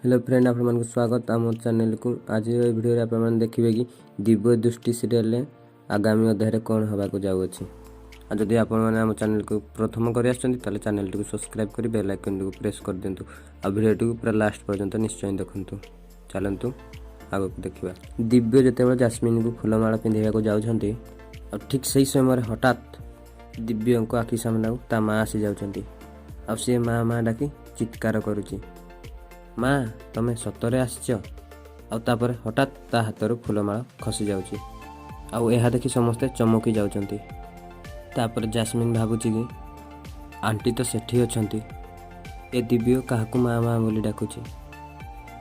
Hello friend आपण मानक स्वागत आम चैनल को। आज वीडियो आप देखिए कि दिव्य दृष्टि सीरियल आगामी अध्याय कौन हवा को जाऊँगी। जदि आप चैनल को प्रथम कर चैनल टी सब्सक्राइब कर बेल आइकन को प्रेस कर दिंतु आ वीडियो टी पूरा लास्ट पर्यंत निश्चय देखु। चलतु आग को देखा। दिव्य जिते जास्मिन को फूलमाला पिंधा जाऊँगी और ठीक से समय हठात दिव्य को आखि सामने ता माँ आसी जाऊँगी। सी माँ माँ डाकी चित्कार करुच्ची, माँ तमें सतरे आसच। आउे हठात ता हाथ फूलमाला खसी जाऊँगी। आउ देखि समस्ते चमकी जाउछंती। तापर जास्मिन भाबुची कि आंटी तो सेठी अछंती, ए दिव्य काहाकू माँ माँ बोली डाकुची।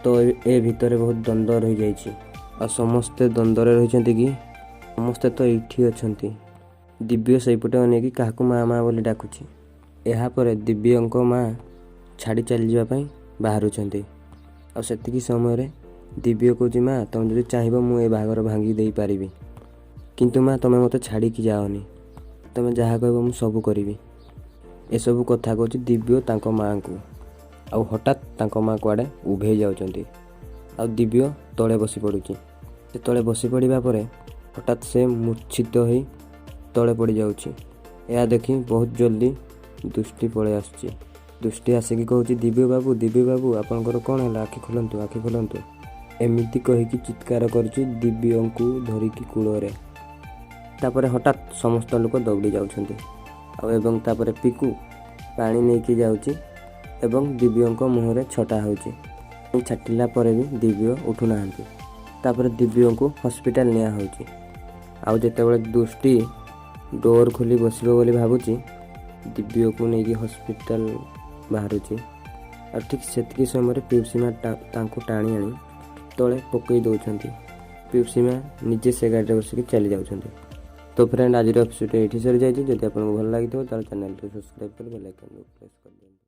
तो ए भितर बहुत द्वंद्व रही जाइछि आ समस्ते द्वंद्व रहिछंती कि समस्ते तो एठी अछंती। दिव्य सहीपटे अनेकी काहाकू माँ माँ बोली डाकुची। एहा परे दिव्यंको माँ छाड़ी चली जावा पई बाहरुछंती। आ सेतिकी समय दिव्य कहूँ, माँ तुम जब चाहब मुझे बाहागर भांगी दे पारिबी, किंतु माँ तुम्हें मत छाड़ी जाओनी, तुम्हें जहाँ कह मुझे सब करी। एसबू कथा कहूँ दिव्य तांको माँ को। आउ हठात तांको माँ कुआडे उभे जाउछंती। आ दिव्य तले बसी पड़ुची। से तले बसी पड़ा पर हठात से मूर्छित हो तले पड़ जाउची। यह देखी बहुत जल्दी दुष्टि पलि आसुची। दुष्टि आसिकी कहूँ, दिव्य बाबू आपंकर कौन है, आखि खोलंतु आखि खोलंतु। एमिति कहीकि चित्कार करुची दिव्य को धरिकी कूଳରେ। तापर हठात समस्त लोक दौड़ी जाउछंती। एवं तापर पिकू पानी नेकी जाउची एवं दिव्यंक मुहरे छटा होउची। छाटिला परे भी दिव्य उठु नाहांती। तापर दिव्य को हॉस्पिटल निया होउची। आउ जेतेबेले दुष्टि डोर खोली बसिबो बोली भाबुची, दिव्य को नेकी हॉस्पिटल बाहरुची। और ठीक सेतिकी समय पिउसीमा तांको टाणी आनी तले पकई दौरान। पिउसीमा निजे से गाड़ी बसिक चली जाउछंती। तो फ्रेंड आज एपिसोड ये सरी जाइए। जदि आपको भल लगी तो चैनल को सब्सक्राइब कर बेल आइकन को प्रेस कर दिया।